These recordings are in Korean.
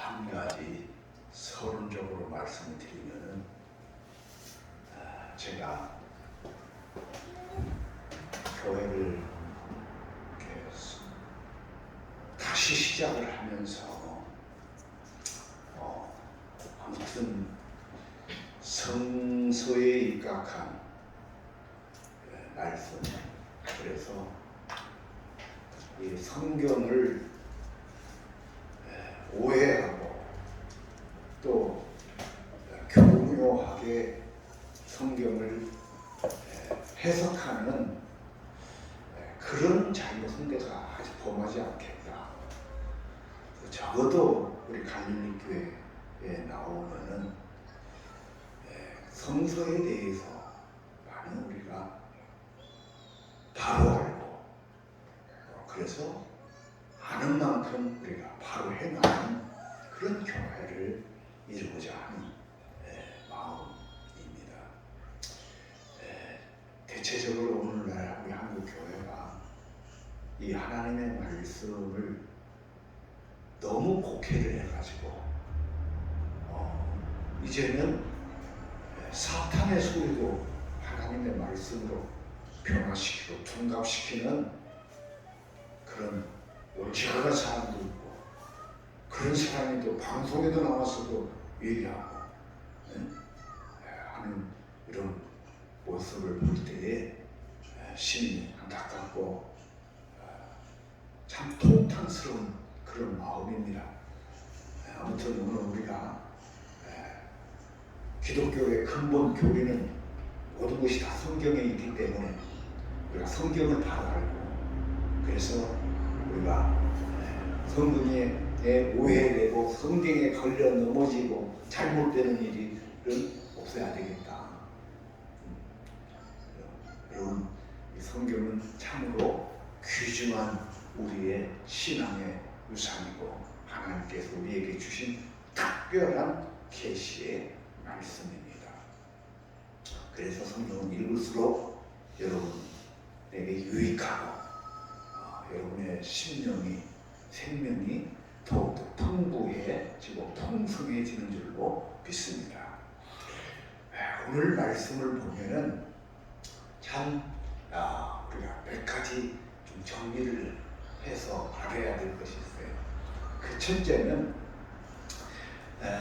한 가지 서론적으로 말씀을 드리면은 제가 교회를 다시 시작을 하면서 아무튼 성서에 입각한 말씀, 그래서 이 성경을 오해하고 또 교묘하게 성경을 해석하는 그런 잘못은 내가 아직 범하지 않겠다. 적어도 우리 갈릴리 교회에 나오면은 성서에 대해서 많은 우리가 바로 알고, 그래서 아는 만큼 우리가 바로 행하는 그런 교회를 이루고자 하는 마음입니다. 대체적으로 오늘날 우리 한국 교회가 이 하나님의 말씀을 너무 곡해를 해가지고 이제는 사탄의 소리도 하나님의 말씀으로 변화시키고 둔갑시키는 그런 올지어가 사람도 있고, 그런 사람이 또 방송에도 나와서도 얘기하고 하는 이런 모습을 볼 때에 심히 안타깝고 참 통탄스러운 그런 마음입니다. 아무튼 오늘 우리가 기독교의 근본 교리는 모든 것이 다 성경에 있기 때문에 우리가 성경을 바로 알고, 그래서 우리가 성경에 오해되고 성경에 걸려 넘어지고 잘못되는 일은 없어야 되겠다. 여러분, 이 성경은 참으로 귀중한 우리의 신앙의 유산이고 하나님께서 우리에게 주신 특별한 계시의 말씀입니다. 그래서 성경은 읽을수록 여러분에게 유익하고 여러분의 심령이, 생명이 더욱더 풍부해지고 풍성해지는 줄로 믿습니다. 오늘 말씀을 보면은 참 우리가 몇 가지 좀 정리를 해서 알아야 될 것이 있어요. 그 첫째는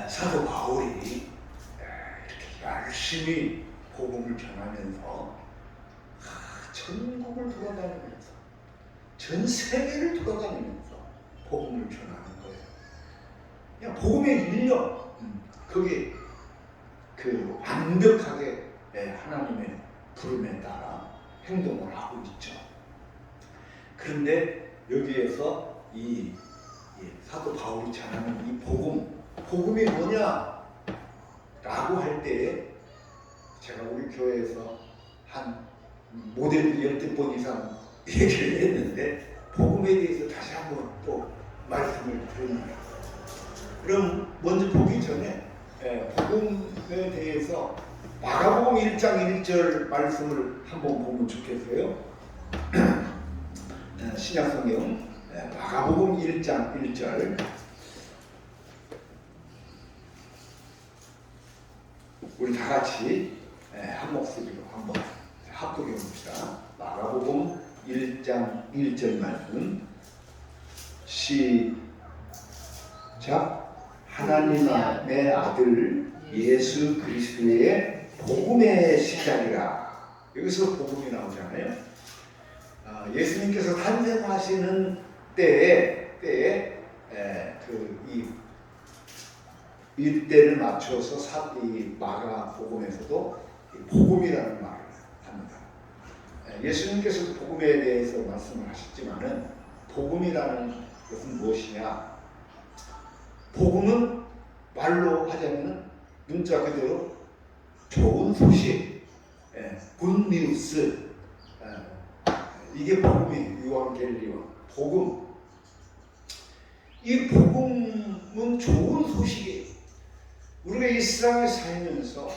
사도 바울이 이렇게 열심히 복음을 전하면서 전국을 돌아다니면서 전 세계를 돌아다니면서 복음을 전하는 거예요. 그냥 복음의 인력, 그게 그 완벽하게 하나님의 부름에 따라 행동을 하고 있죠. 그런데 여기에서 이 사도 바울이 전하는 이 복음이 뭐냐? 라고 할 때에 제가 우리 교회에서 한 모델 10번 이상 얘기를 했는데 복음에 대해서 다시 한번 또 말씀을 드립니다. 그럼 먼저 보기 전에 복음에 대해서 마가복음 1장 1절 말씀을 한번 보면 좋겠어요. 신약성경 마가복음 1장 1절, 우리 다 같이 한 목소리로 한번 합독해 봅시다. 마가복음 1장 1절 말씀 시작. 하나님의 아들 예수 그리스도의 복음의 시작이라. 여기서 복음이 나오잖아요. 예수님께서 탄생하시는 때에 이 때를 맞춰서 이 마가복음에서도 복음이라는 말을 합니다. 예수님께서도 복음에 대해서 말씀을 하셨지만은 복음이라는 것은 무엇이냐? 복음은 말로 하자면 문자 그대로 좋은 소식, 굿뉴스, 이게 복음이에요. 요한겔리온 복음. 이 복음은 좋은 소식이에요. 우리가 이 세상에 살면서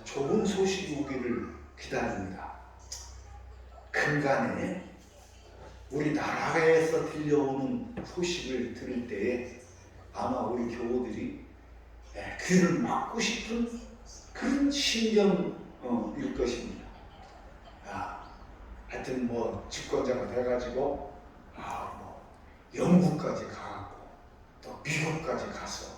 좋은 소식이 오기를 기다립니다. 근간에 우리 나라에서 들려오는 소식을 들을 때에 아마 우리 교우들이 귀를 막고 싶은 그런 심정일 것입니다. 하여튼 뭐 집권자가 돼가지고 뭐 영국까지 가고 또 미국까지 가서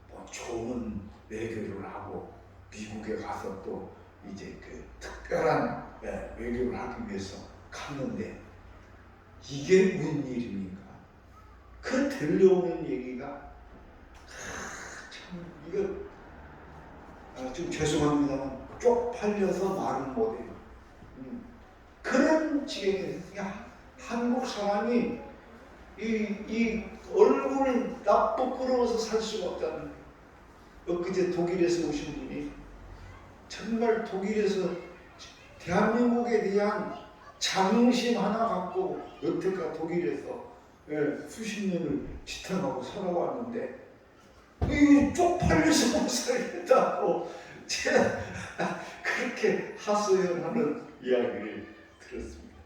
뭐 좋은 외교를 하고 미국에 가서 또 이제 그 특별한 외교를 하기 위해서 갔는데 이게 무슨 일입니까? 그 들려오는 얘기가 참 이거 좀 죄송합니다만 쪽팔려서 말은 못해요. 그런 지경에서 한국 사람이 이 얼굴을 나쁘끄러워서 살 수가 없다는 거예요. 엊그제 독일에서 오신 분이 정말 독일에서 대한민국에 대한 자긍심 하나 갖고 여태까지 독일에서 수십 년을 지탱하고 살아왔는데 이 쪽팔려서 못 살겠다고 제가 그렇게 하소연하는 이야기를 들었습니다.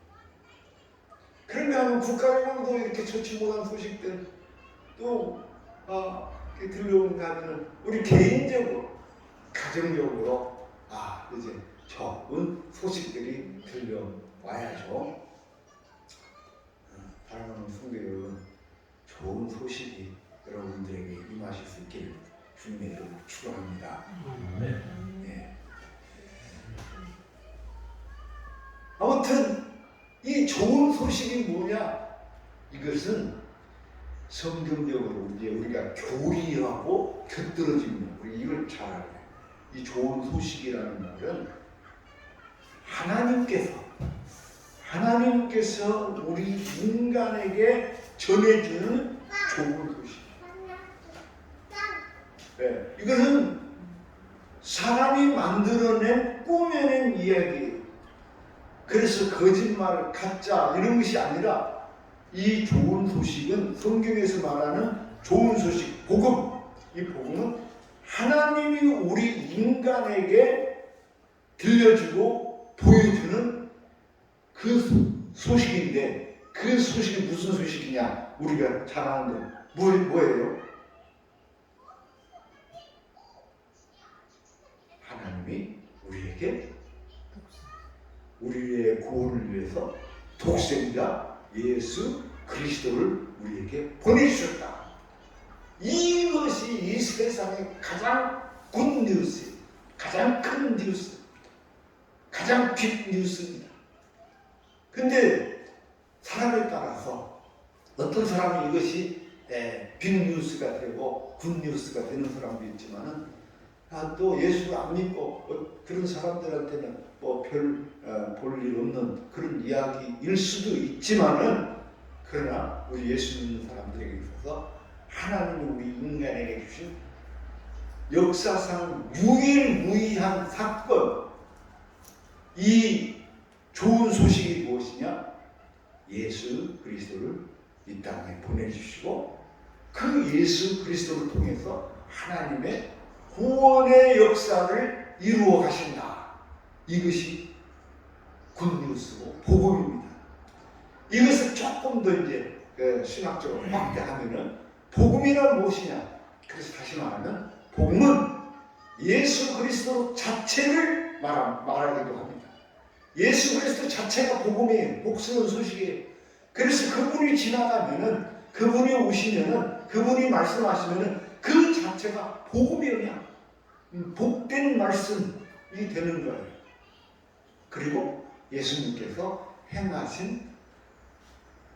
그러면 국가적으로도 이렇게 좋지 못한 소식들 또 들려온다 하면 우리 개인적으로 가정적으로 이제 좋은 소식들이 들려와야죠. 사랑하는 성도 여러분, 좋은 소식이 여러분들에게 임하실 수 있기를 주님의 이름으로 축원합니다. 네. 아무튼 이 좋은 소식이 뭐냐? 이것은 성경적으로 이제 우리가 교리하고 곁들어집니다. 우리 이걸 잘 알아야 돼요. 이 좋은 소식이라는 말은 하나님께서 우리 인간에게 전해주는 좋은 소식. 이것은 사람이 만들어낸 꾸며낸 이야기예요. 그래서 거짓말, 가짜 이런 것이 아니라 이 좋은 소식은 성경에서 말하는 좋은 소식, 복음. 이 복음은 하나님이 우리 인간에게 들려주고 보여주는 그 소식인데 그 소식이 무슨 소식이냐? 우리가 잘 아는 뭐예요? 하나님이 우리에게 우리의 구원을 위해서 독생자 예수 그리스도를 우리에게 보내주셨다. 이것이 이 세상의 가장 굿뉴스, 가장 큰 뉴스, 가장 빅뉴스입니다. 근데 사람에 따라서 어떤 사람은 이것이 빅뉴스가 되고 굿뉴스가 되는 사람도 있지만은 또 예수를 안 믿고 그런 사람들한테는 뭐 별 볼 일 없는 그런 이야기일 수도 있지만은 그러나 우리 예수 믿는 사람들에게 있어서 하나님이 우리 인간에게 주신 역사상 유일무이한 사건, 이 좋은 소식이 무엇이냐? 예수 그리스도를 이 땅에 보내주시고 그 예수 그리스도를 통해서 하나님의 구원의 역사를 이루어 가신다. 이것이 굿뉴스고 복음입니다. 이것을 조금 더 이제 신학적으로 확대하면은 복음이란 무엇이냐? 그래서 다시 말하면 복음은 예수 그리스도 자체를 말하기도 합니다. 예수 그리스도 자체가 복음이에요. 복스러운 소식이에요. 그래서 그분이 지나가면은, 그분이 오시면은, 그분이 말씀하시면은 그 자체가 복음이냐? 복된 말씀이 되는 거예요. 그리고 예수님께서 행하신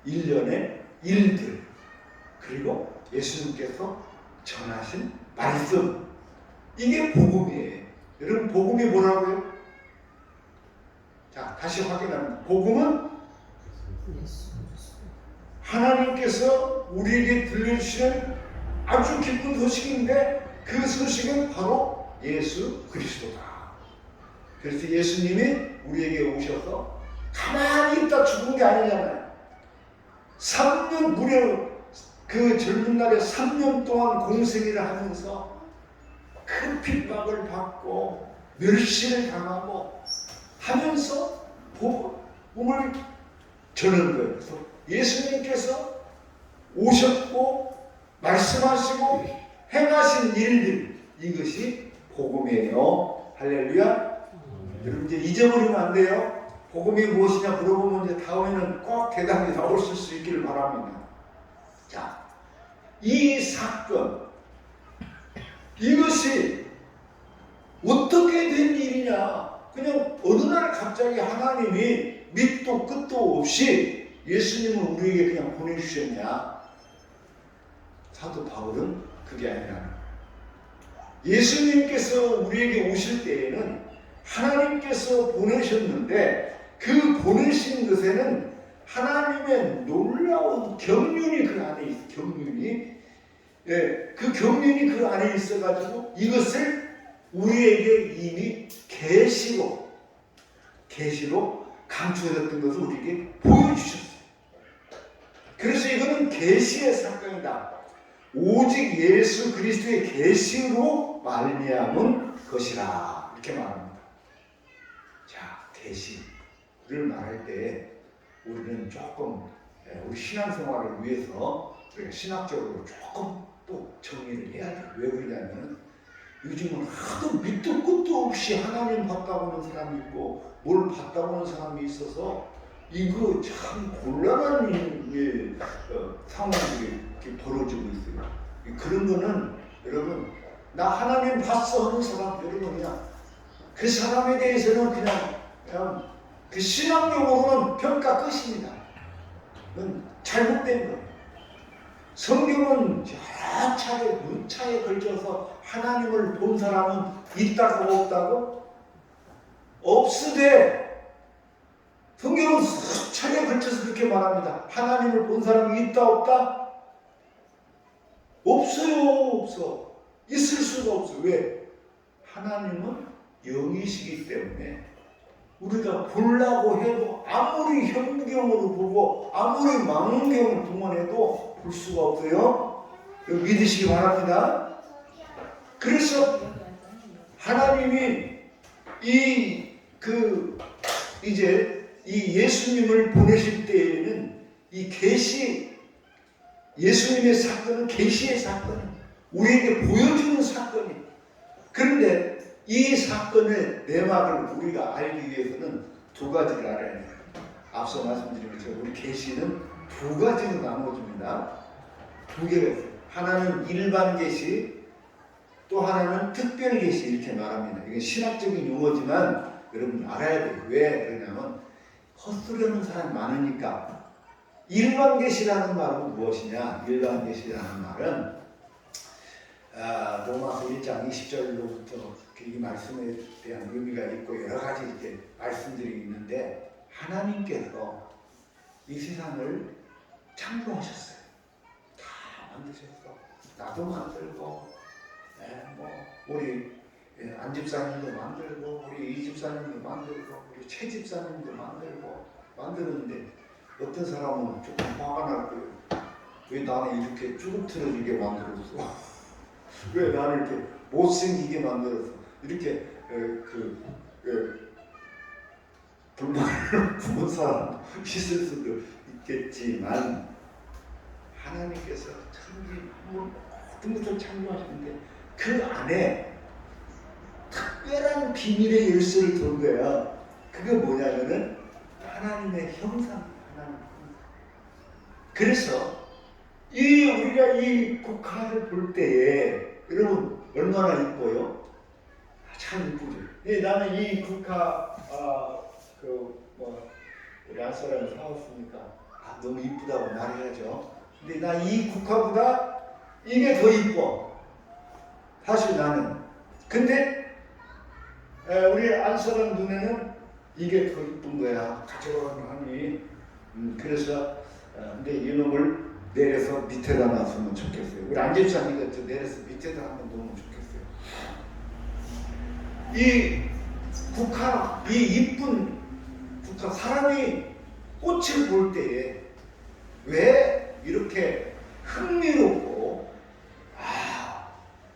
일련의 일들, 그리고 예수님께서 전하신 말씀, 이게 복음이에요. 여러분, 복음이 뭐라고요? 자, 다시 확인합니다. 복음은 하나님께서 우리에게 들려주시는 아주 기쁜 소식인데 그 소식은 바로 예수 그리스도다. 그래서 예수님이 우리에게 오셔서 가만히 있다 죽은 게 아니잖아요. 3년 무려 그 젊은 날에 3년 동안 공생애를 하면서 큰 핍박을 받고 멸시를 당하고 하면서 복음을 전하는 거예요. 그래서 예수님께서 오셨고 말씀 말씀하시고 행하신 일들, 이것이 복음이에요. 할렐루야. 여러분 이제 잊어버리면 안 돼요. 복음이 무엇이냐 물어보면 이제 다음에는 꼭 대답이 나오실 수 있기를 바랍니다. 자, 이 사건, 이것이 어떻게 된 일이냐? 그냥 어느 날 갑자기 하나님이 밑도 끝도 없이 예수님을 우리에게 그냥 보내주셨냐? 사도 바울은 그게 아니라 예수님께서 우리에게 오실 때에는 하나님께서 보내셨는데 그 보내신 것에는 하나님의 놀라운 경륜이 그 안에 있어요. 경륜이. 예, 그 경륜이 그 안에 있어가지고 이것을 우리에게 이미 계시로 감추어졌던 것을 우리에게 보여주셨어요. 그래서 이거는 계시의 사건이다. 오직 예수 그리스도의 계시로 말미암은 것이라 이렇게 말합니다. 자, 계시를 말할 때 우리는 조금 우리 신앙생활을 위해서 우리가 신학적으로 조금 또 정리를 해야 돼요. 왜 그러냐면 요즘은 하도 밑도 끝도 없이 하나님 봤다고 하는 사람이 있고 뭘 봤다고 하는 사람이 있어서 이거 참 곤란한 상황들이 벌어지고 있어요. 그런 거는 여러분 나 하나님 봤어 하는 사람 여러분 그냥 그 사람에 대해서는 그냥 그 신학적으로는 평가 끝입니다. 그건 잘못된 거예요. 성경은 여러 차례 문차에 걸쳐서 하나님을 본 사람은 있다고 없다고? 없으되 성경은 수차례에 걸쳐서 그렇게 말합니다. 하나님을 본 사람이 있다 없다? 없어요. 없어. 있을 수가 없어. 왜? 하나님은 영이시기 때문에 우리가 보려고 해도 아무리 현경으로 보고 아무리 망원경을 동원해도 볼 수가 없어요. 믿으시기 바랍니다. 그래서 하나님이 이제 이 예수님을 보내실 때에는 이 계시 예수님의 사건은 계시의 사건이 우리에게 보여주는 사건이. 그런데 이 사건의 내막을 우리가 알기 위해서는 두 가지를 알아야 돼요. 앞서 말씀드린 것처럼 우리 계시는 두 가지로 나눠집니다. 두 개가 있어요. 하나는 일반 계시, 또 하나는 특별 계시 이렇게 말합니다. 이게 신학적인 용어지만 여러분 알아야 돼요. 왜 그러냐면 헛소리하는 사람이 많으니까. 일반 계시라는 말은 무엇이냐? 일반 계시라는 말은 로마서 1장 20절로부터 이 말씀에 대한 의미가 있고 여러 가지 이렇게 말씀들이 있는데 하나님께서 이 세상을 창조하셨어요. 다 만드셨어. 나도 만들고, 우리 안 집사님도 만들고, 우리 이 집사님도 만들고, 우리 최 집사님도 만드는데 어떤 사람은 조금 화가 날 거예요. 왜 나는 이렇게 쭈그러지게 만들었어? 왜 나를 이렇게 못생기게 만들어서 이렇게 불만을 품은 사람 있을 수도 있겠지만 하나님께서 천지 모든 것을 창조하셨는데 그 안에 특별한 비밀의 열쇠를 둔 거야. 그게 뭐냐면은 하나님의 형상, 하나님. 그래서 우리가 이 국화를 볼 때에 여러분 얼마나 이뻐요? 참 이쁘죠. 나는 이 국화 우리 안사람이 사왔으니까 너무 이쁘다고 말해야죠. 근데 나 이 국화보다 이게 더 이뻐. 사실 나는. 근데 우리 안사람 눈에는 이게 더 이쁜 거야. 가져가니. 그래서 근데 이놈을 내려서 밑에다 놨으면 좋겠어요. 우리 안집사님이 내려서 밑에다 한번 놓으면 좋겠어요. 이 국화, 이 이쁜 국화, 사람이 꽃을 볼 때에 왜 이렇게 흥미롭고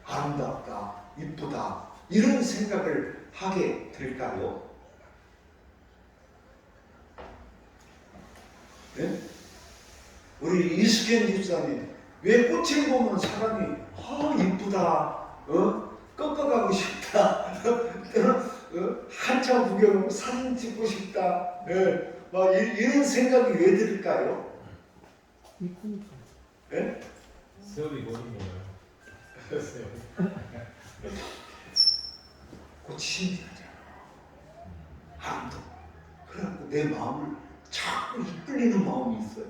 아름답다, 이쁘다 이런 생각을 하게 될까요? 네? 우리 이수경 집사님 왜 꽃을 보면 사람이 이쁘다, 꺾어가고 싶다, 한참 구경하고 사진 찍고 싶다, 막 이런 생각이 왜 들까요? 예? 수업이 뭐는 뭐예요? 꽃이 신비하잖아. 아름다워. 그래갖고 내 마음을 자꾸 이끌리는 마음이 있어요.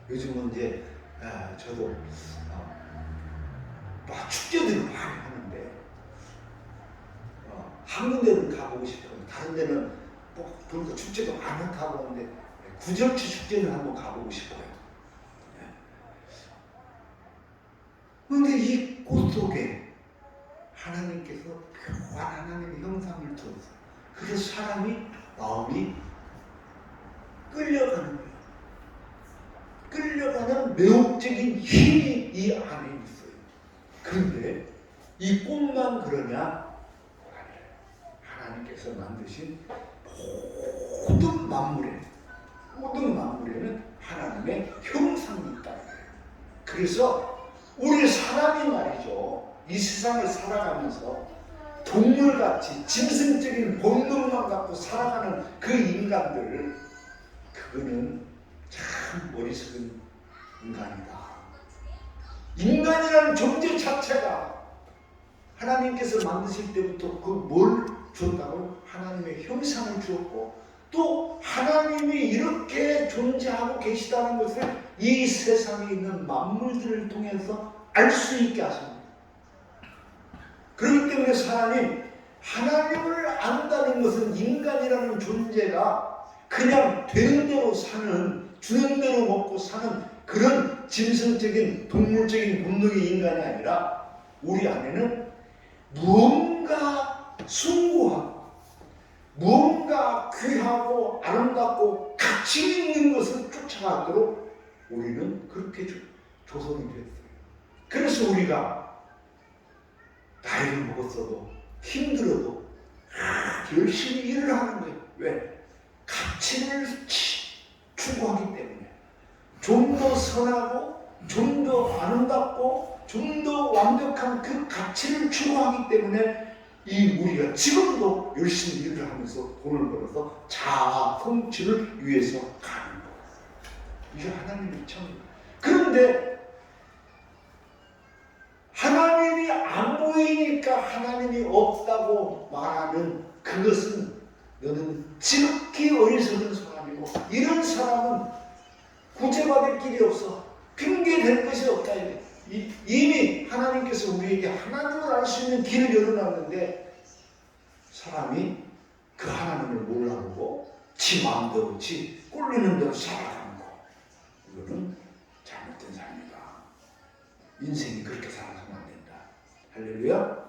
요즘은 이제 저도 막 축제들을 많이 하는데 한 군데는 가보고 싶어요. 다른 데는 보니까 축제가 많다고 하는데 구절치 축제는 한번 가보고 싶어요. 그런데 이 꽃 속에 하나님께서 묘한 하나님의 형상을 두어서 그래서 사람이 마음이 끌려가는 거예요. 끌려가는 매혹적인 힘이 이 안에 있어요. 그런데 이 꽃만 그러냐? 하나님께서 만드신 모든 만물에는 하나님의 형상이 있다. 그래서 우리 사람이 말이죠. 이 세상을 살아가면서 동물같이 짐승적인 본능만 갖고 살아가는 그 인간들, 그거는 참 어리석은 인간이다. 인간이라는 존재 자체가 하나님께서 만드실 때부터 그 뭘 줬다고? 하나님의 형상을 주었고 또 하나님이 이렇게 존재하고 계시다는 것을 이 세상에 있는 만물들을 통해서 알 수 있게 하십니다. 그렇기 때문에 사람이 하나님을 안다는 것은 인간이라는 존재가 그냥 되는 대로 사는, 주는 대로 먹고 사는 그런 짐승적인 동물적인 본능의 인간이 아니라 우리 안에는 무언가 숭고하고 무언가 귀하고 아름답고 가치 있는 것을 쫓아가도록 우리는 그렇게 조성이 됐어요. 그래서 우리가 나이를 먹었어도 힘들어도 열심히 일을 하는 거예요. 왜? 가치를 추구하기 때문에 좀 더 선하고 좀 더 아름답고 좀 더 완벽한 그 가치를 추구하기 때문에 우리가 지금도 열심히 일을 하면서 돈을 벌어서 자아 성취를 위해서 가는 거예요. 이게 하나님의 천국. 그런데 하나님이 안 보이니까 하나님이 없다고 말하는 그것은 너는 지극히 어리석은 사람이고 이런 사람은 구제받을 길이 없어. 핑계 댈 것이 없다. 이미 하나님께서 우리에게 하나님을 알 수 있는 길을 열어놨는데 사람이 그 하나님을 몰라보고 지 마음대로 지 꼴리는 대로 살아가는 거. 이거는 잘못된 삶이다. 인생이 그렇게 살아서는 안 된다. 할렐루야?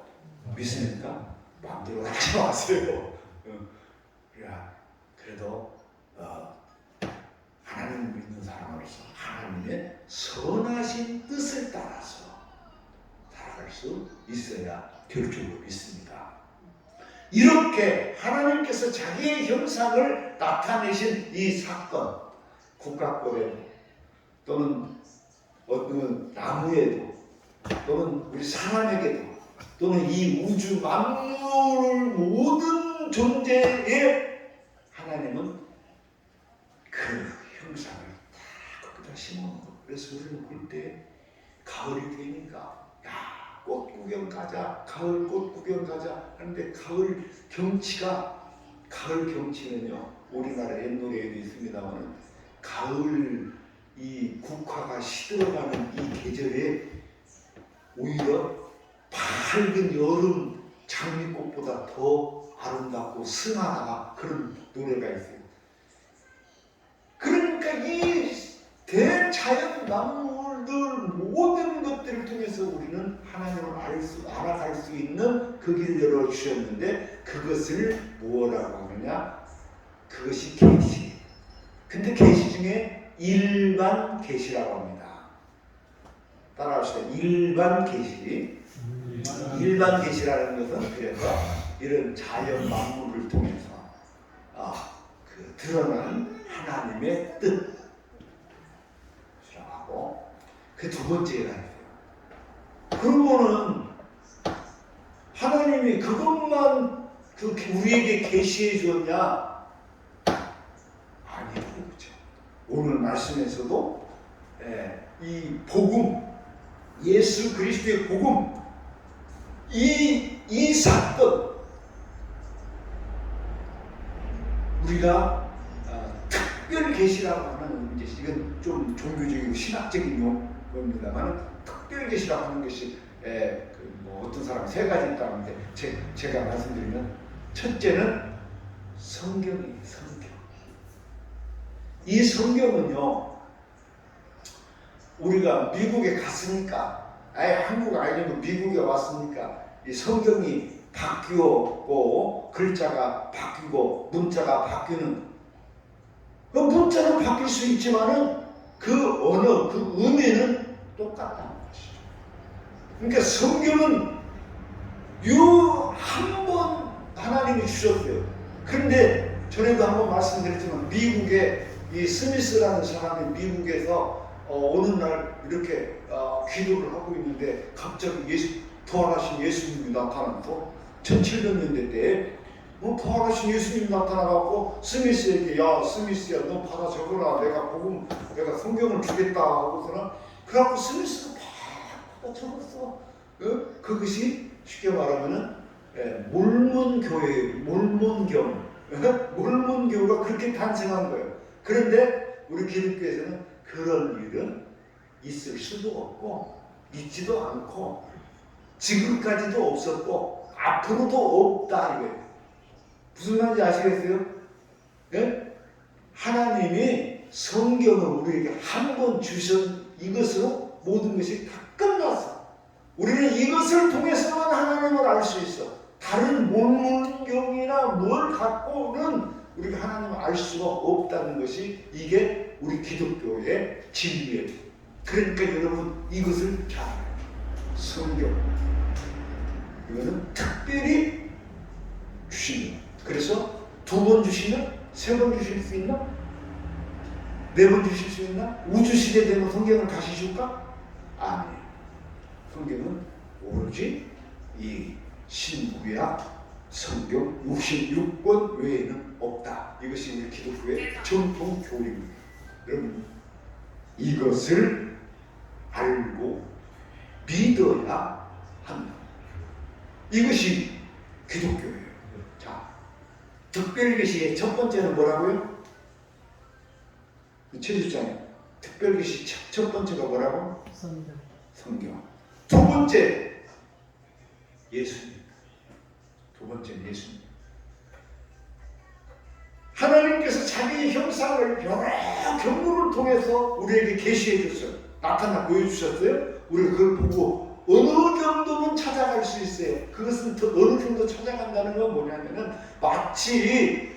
믿습니까? 마음대로 하지 마세요. 그래도 하나님을 믿는 사람으로서 하나님의 선하신 뜻을 따라서 살아갈 수 있어야 될 줄로 믿습니다. 이렇게 하나님께서 자기의 형상을 나타내신 이 사건, 국가권에 또는 어떤 나무에도 또는 우리 사람에게도 또는 이 우주 만물 모든 존재에 하나님은 그 형상을 다 거기다 심어놓은 거. 그래서 우리는 볼 때 가을이 되니까 꽃 구경 가자, 가을 꽃 구경 가자 하는데 가을 경치는요 우리나라 옛 노래에도 있습니다만 가을 이 국화가 시들어가는 이 계절에 오히려 밝은 여름 장미꽃보다 더 아름답고 승하다 그런 노래가 있어요. 그러니까 이 대자연 만물들 모든 것들을 통해서 우리는 하나님을 알아갈 수 있는 그 길을 열어주셨는데 그것을 무엇이라고 하느냐? 그것이 계시. 근데 계시 중에 일반 계시라고 합니다. 따라합시다. 일반 계시. 일반 계시라는 것은 그래서 이런 자연 만물을 통해서 드러나는 하나님의 뜻이라고 하고 그 두 번째가 있어요. 그러면은 하나님이 그것만 우리에게 계시해 주었냐? 아니에요. 그렇죠. 오늘 말씀에서도 이 복음, 예수 그리스도의 복음, 이 사건, 우리가 특별 계시라고 하는, 이제 이건 좀 종교적이고 신학적인 용어입니다만, 특별 계시라고 하는 것이 뭐 어떤 사람 세 가지 있다고 하는데, 제가 말씀드리면, 첫째는 성경이에요. 성경. 이 성경은요, 우리가 미국에 갔으니까, 아예 한국 아니면 미국에 왔으니까 이 성경이 바뀌었고 글자가 바뀌고 문자가 바뀌는, 그 문자는 바뀔 수 있지만은 그 언어, 그 의미는 똑같다는 것이죠. 그러니까 성경은 한 번 하나님이 주셨어요. 그런데 전에도 한번 말씀드렸지만, 미국에 이 스미스라는 사람이 미국에서 어느 날 이렇게 기도를 하고 있는데 갑자기 부활하신 예수님이 나타나서 1700년대 때에 부활하신 예수님이 나타나갖고 스미스에게, 야 스미스야, 너 받아 적어라, 내가 성경을 주겠다 하고서는, 그래갖고 스미스가 막 적었어. 그것이 쉽게 말하면은 몰몬교가 그렇게 탄생한 거예요. 그런데 우리 기독교에서는 그런 일은 있을 수도 없고 있지도 않고 지금까지도 없었고 앞으로도 없다 이거예요. 무슨 말인지 아시겠어요? 네? 하나님이 성경을 우리에게 한 번 주신 이것으로 모든 것이 다 끝났어. 우리는 이것을 통해서만 하나님을 알 수 있어. 다른 몰몬경이나 뭘 갖고는 우리가 하나님을 알 수가 없다는 것이, 이게 우리 기독교의 진리예요. 그러니까 여러분, 이것을 잘 알아요. 성경, 이거는 특별히 주신 거예요. 그래서 2번 주시면 3번 주실 수 있나? 4번 주실 수 있나? 우주시대 되면 성경을 다시 줄까? 아니에요. 성경은 오로지 이 신구약 성경 66권 외에는 없다. 이것이 우리 기독교의 전통 교리입니다. 여러분, 이것을 알고 믿어야 한다. 이것이 기독교예요. 자, 특별계시의 첫 번째는 뭐라고요? 최주장님, 특별계시 첫 번째가 뭐라고? 성경. 두 번째, 예수님. 두 번째는 예수님. 하나님께서 자기의 형상을 여러 경로를 통해서 우리에게 계시해 줬어요. 나타나 보여주셨어요. 우리가 그걸 보고 어느 정도는 찾아갈 수 있어요. 그것은 더 어느 정도 찾아간다는 건 뭐냐면은, 마치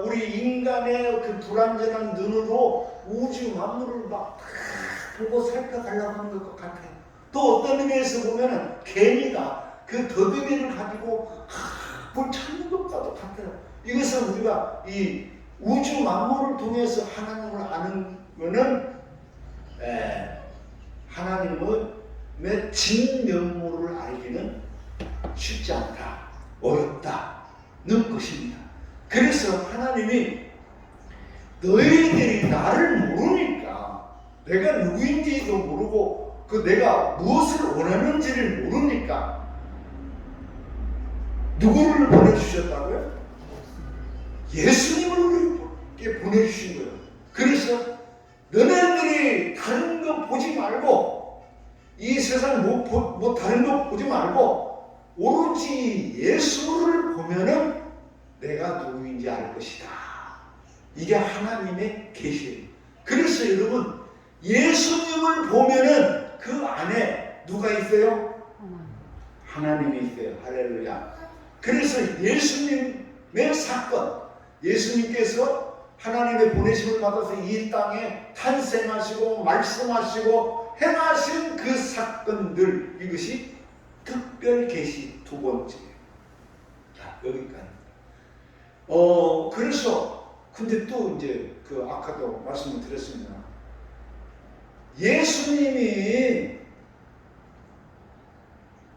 우리 인간의 그 불완전한 눈으로 우주 만물을 막 보고 살펴가려고 하는 것 같아요. 또 어떤 의미에서 보면은 개미가 그 더듬이를 가지고 뭘 찾는 것과도 같아요. 이것은 우리가 이 우주 만물을 통해서 하나님을 아는 것은 하나님의 진면모를 알기는 쉽지 않다, 어렵다는 것입니다. 그래서 하나님이 너희들이 나를 모르니까, 내가 누구인지도 모르고 내가 무엇을 원하는지를 모르니까 누구를 보내주셨다고요? 예수님을 우리에게 보내주신 거예요. 그래서 너네들이 다른 거 보지 말고, 이 세상 뭐 다른 거 보지 말고 오로지 예수를 보면은 내가 누구인지 알 것이다. 이게 하나님의 계시예요. 그래서 여러분, 예수님을 보면은 그 안에 누가 있어요? 하나님이 있어요. 할렐루야. 그래서 예수님의 사건, 예수님께서 하나님의 보내심을 받아서 이 땅에 탄생하시고 말씀하시고 행하신 그 사건들, 이것이 특별 계시 두 번째예요. 자, 여기까지. 그래서 근데 또 이제 아까도 말씀을 드렸습니다. 예수님이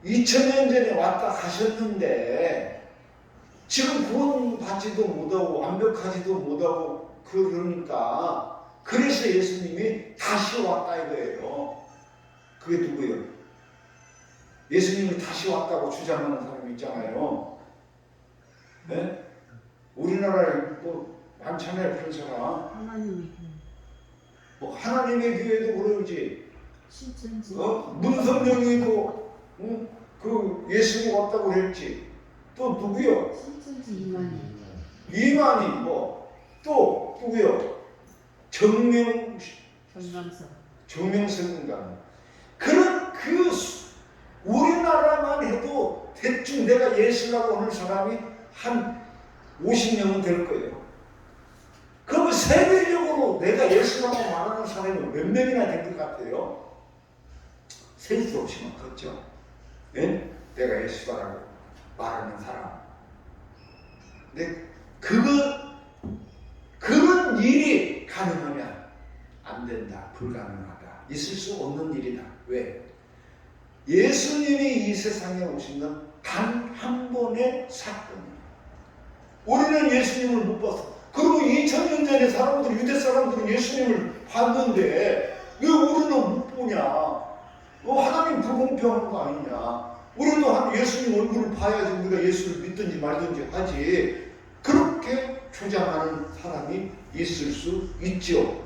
2000년 전에 왔다 가셨는데 지금 구원받지도 못하고 완벽하지도 못하고 그러니까 그래서 예수님이 다시 왔다 이거예요. 그게 누구예요? 예수님이 다시 왔다고 주장하는 사람이 있잖아요. 네? 우리나라에 뭐 많잖아요 그런 사람. 하나님의 교회. 뭐 하나님의 교회도 그러지. 신천지. 문성령이도 그 예수님 왔다고 그랬지. 또 누구요? 신천지 이만희. 이만희 또 누구요? 정강석. 정명석인가. 그런 우리나라만 해도 대충 내가 예수라고 하는 사람이 한 50명은 될 거예요. 그러면 세계적으로 내가 예수라고 말하는 사람이 몇 명이나 될 것 같아요? 셀 수 없이 많겠죠. 네? 내가 예수라고 말하는 사람. 근데 그런 일이 가능하면 안 된다. 불가능하다. 있을 수 없는 일이다. 왜? 예수님이 이 세상에 오신 건 단 한 번의 사건이에요. 우리는 예수님을 못 봤어. 그리고 2000년 전에 유대 사람들은 예수님을 봤는데 왜 우리는 못 보냐? 하나님 불공평한 거 아니냐? 우리도 예수님 얼굴을 봐야지 우리가 예수를 믿든지 말든지 하지. 그렇게 주장하는 사람이 있을 수 있죠.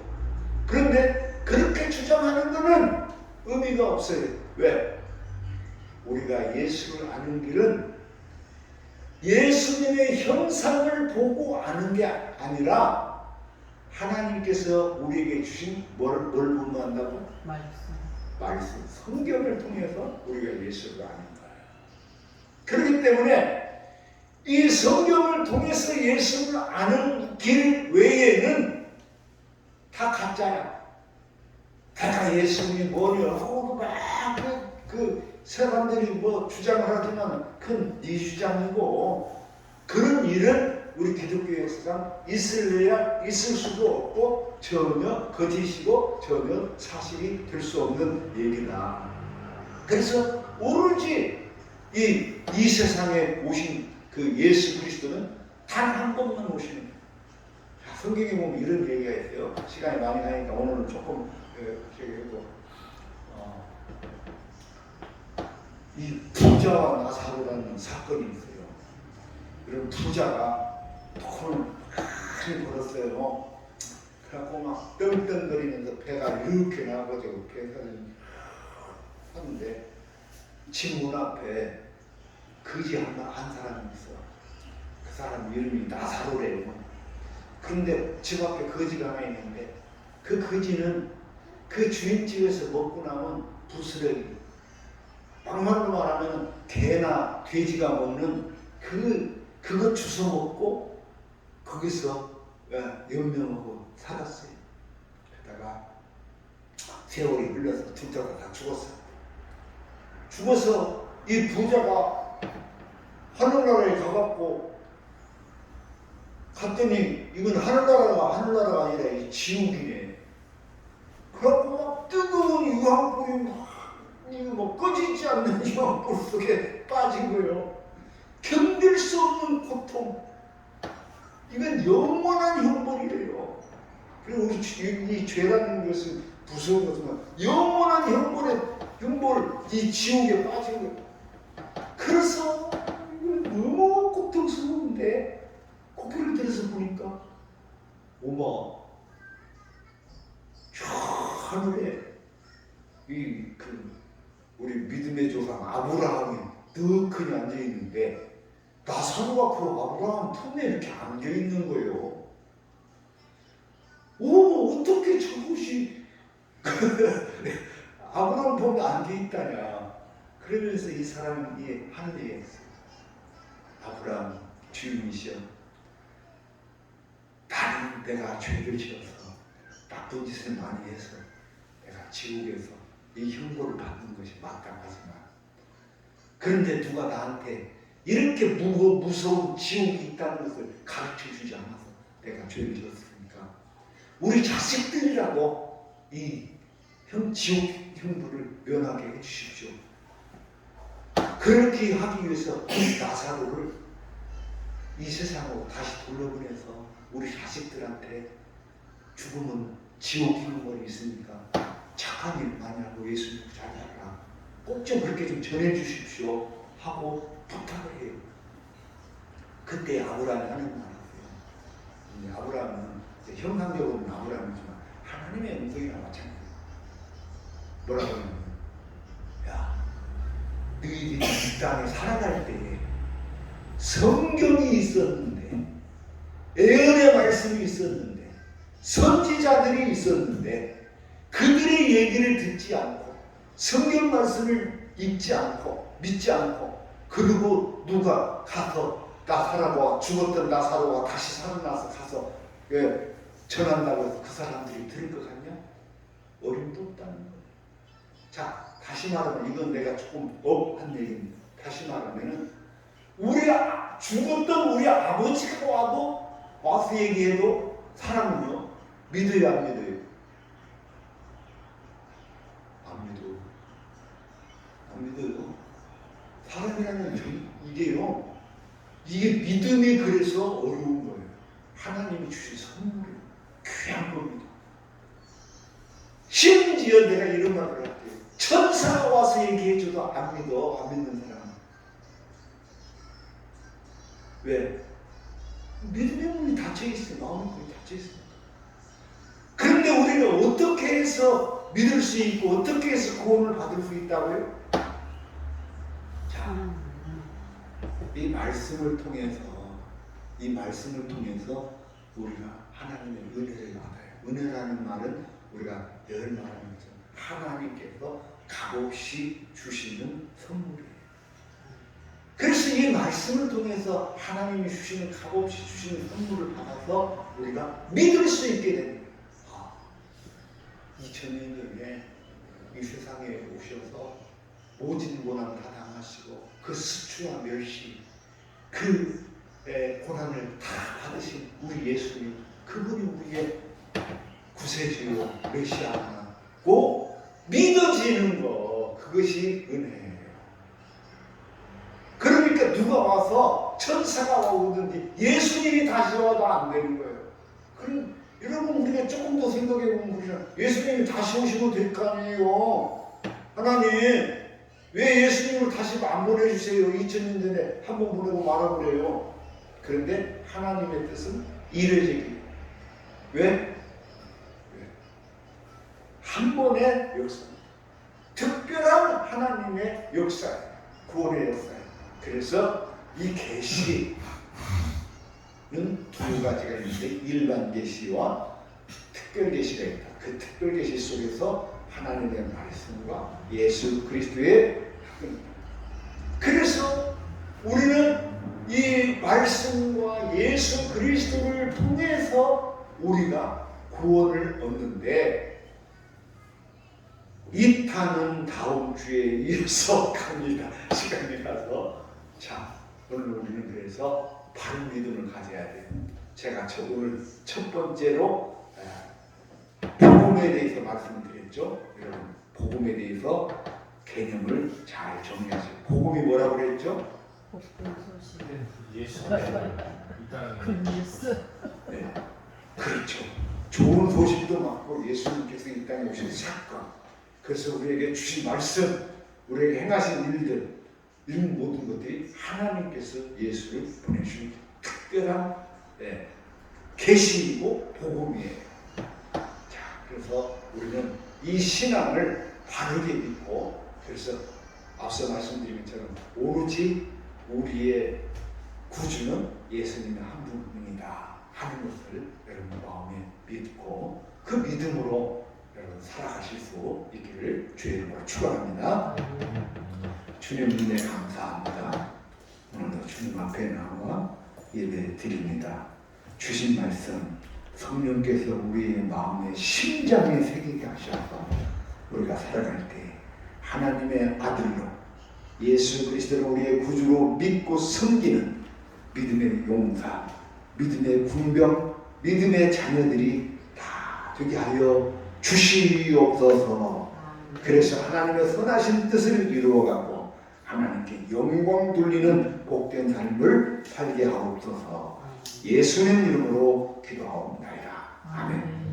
그런데 그렇게 주장하는 것은 의미가 없어요. 왜? 우리가 예수를 아는 길은 예수님의 형상을 보고 아는 게 아니라 하나님께서 우리에게 주신 뭘 보고 한다고? 말씀, 성경을 통해서 우리가 예수를 아는 거예요. 그렇기 때문에 이 성경을 통해서 예수를 아는 길 외에는 다 가짜야. 내가 예수님이 뭐냐고 막 사람들이 주장을 하지만 그건 네 주장이고 그런 일은 우리 기독교 역사상 있을 수도 없고 전혀 거짓이고 전혀 사실이 될 수 없는 얘기다. 그래서 오로지 이 세상에 오신 그 예수 그리스도는 단 한 번만 오시는 거예요. 성경에 보면 이런 얘기가 있어요. 시간이 많이 가니까 오늘은 조금 이 부자와 나사로라는 사건이 있어요. 이런 부자가 돈을 많이 벌었어요. 그래갖고 막 떵떵거리면서 배가 이렇게 나와가지고 배사를 하는데 집 문 앞에 거지 한 사람이 있어. 그 사람 이름이 나사로래요. 그런데 집 앞에 거지가 하나 있는데 그 거지는 그 주인집에서 먹고 남은 부스러기, 막말로 말하면 개나 돼지가 먹는 그거 주워 먹고 거기서 연명하고 살았어요. 그러다가 세월이 흘러서 둘째가 다 죽었어요. 죽어서 이 부자가 하늘나라에 가갖고 갔더니 이건 하늘나라가 아니라 이 지옥이네. 그래갖고 막 뜨거운 유황불이 막 꺼지지 않는 유황불 속에 빠진 거예요. 견딜 수 없는 고통. 이건 영원한 형벌이래요. 그리고 우리 이 죄라는 것은 무서운 것은 영원한 형벌, 이 지옥에 빠진 거예요. 그래서 너무 고통스러운데 고개를 들어서 보니까 어머, 저 하늘에 우리 믿음의 조상 아브라함이 득하니 앉아 있는데 나사로가 그 아브라함 품에 이렇게 안겨 있는 거예요. 오, 어떻게 저것이 아브라함 품에 안겨 있다냐. 그러면서 이 사람이 하는 얘기가 있어요. 아브라함 주님이시여, 나는 내가 죄를 지어서 나쁜 짓을 많이 해서 내가 지옥에서 이 형벌을 받는 것이 마땅하지만, 그런데 누가 나한테 이렇게 무서운 지옥이 있다는 것을 가르쳐주지 않아서 내가 죄를 지었으니까 우리 자식들이라고 이 지옥 형벌을 면하게 해주십시오. 그렇게 하기 위해서 나사로를 이 세상으로 다시 돌려보내서 우리 자식들한테 죽으면 지옥 형벌이 있으니까 착한 일 많이 하고 예수님 잘 살아라. 꼭 좀 그렇게 좀 전해주십시오 하고 부탁을 해요. 그때 아브라함이 하는 말 하세요. 아브라함은 형상적으로는 아브라함이지만 하나님의 음성이나 마찬가지예요. 뭐라고 하냐면, 야, 너희들이 이 땅에 살아갈 때에 성경이 있었는데, 예언의 말씀이 있었는데, 선지자들이 있었는데, 그들의 얘기를 듣지 않고, 성경 말씀을 읽지 않고, 믿지 않고, 그리고 누가 가서 나사로가 죽었던 나사로가 다시 살아나서 가서 전한다고 해서 그 사람들이 들을 것 같냐? 어림도 없다는 거예요. 자, 다시 말하면 이건 내가 조금 업한 얘기입니다. 다시 말하면은 죽었던 우리 아버지가 와서 얘기해도 사람은요 믿어요, 안 믿어요? 안 믿어요. 사람이라는 이게 믿음이 그래서 어려운 거예요. 하나님이 주신 선물이에요. 귀한 겁니다. 심지어 내가 이런 말을 할게요. 천사가 와서 얘기해줘도 안 믿어. 안 믿는 사람은. 왜? 믿음의 문이 닫혀있어요. 마음의 문이 닫혀있습니다. 그런데 우리가 어떻게 해서 믿을 수 있고 어떻게 해서 구원을 받을 수 있다고요? 자, 이 말씀을 통해서 우리가 하나님의 은혜를 받아요. 은혜라는 말은 우리가 늘 말하는 것처럼 하나님께서 값없이 주시는 선물이에요. 그래서 이 말씀을 통해서 하나님이 주시는 값없이 주시는 선물을 받아서 우리가 믿을 수 있게 됩니다. 2000년 전에 이 세상에 오셔서 모진 고난 다 당하시고 그 수치와 멸시 그 고난을 다 받으신 우리 예수님, 그분이 우리의 구세주요 메시아고 믿어지는 거, 그것이 은혜예요. 그러니까 누가 와서 천사가 오든지 예수님이 다시 와도 안 되는 거예요. 그럼 여러분, 우리가 조금 더 생각해 보면 그러잖아요. 예수님이 다시 오시면 될 거 아니에요. 하나님 왜 예수님을 다시 안 보내주세요? 2000년 전에 한 번 보내고 말아버려요. 그런데 하나님의 뜻은 이례적이에요. 왜? 한 번의 역사, 특별한 하나님의 역사예요. 구원의 역사예요. 그래서 이 계시는 두 가지가 있는데 일반 계시와 특별 계시가 있다. 그 특별 계시 속에서 하나님의 말씀과 예수 그리스도의 그래서 우리는 이 말씀과 예수 그리스도를 통해서 우리가 구원을 얻는데, 이 탄은 다음 주에 이어서 갑니다. 시간이 가서. 자, 오늘 우리는 그래서 바른 믿음을 가져야 돼요. 제가 오늘 첫 번째로 복음에 대해서 말씀을 드렸죠. 여러분, 복음에 대해서 개념을 잘 정리하세요. 복음이 뭐라고 그랬죠? 복음 소식. 예수님 굿뉴스. 네, 그렇죠. 좋은 소식도 맞고 예수님께서 이 땅에 오신 사건, 그래서 우리에게 주신 말씀, 우리에게 행하신 일들, 이런 모든 것들이 하나님께서 예수를 보내주신 특별한 계시이고 복음이에요. 자, 그래서 우리는 이 신앙을 바르게 믿고, 그래서 앞서 말씀드린 것처럼 오로지 우리의 구주는 예수님의 한 분이다 하는 것을 여러분 마음에 믿고 그 믿음으로 여러분 살아가실 수 있기를 주의 이름으로 축원합니다. 주님 은혜 감사합니다. 오늘도 주님 앞에 나와 예배 드립니다. 주신 말씀 성령께서 우리의 마음의 심장에 새기게 하셔서 우리가 살아갈 때 하나님의 아들로 예수 그리스도를 우리의 구주로 믿고 섬기는 믿음의 용사, 믿음의 군병, 믿음의 자녀들이 다 되게 하여 주시옵소서. 그래서 하나님의 선하신 뜻을 이루어가고 하나님께 영광 돌리는 복된 삶을 살게 하옵소서. 예수님 이름으로 기도하옵나이다. 아멘.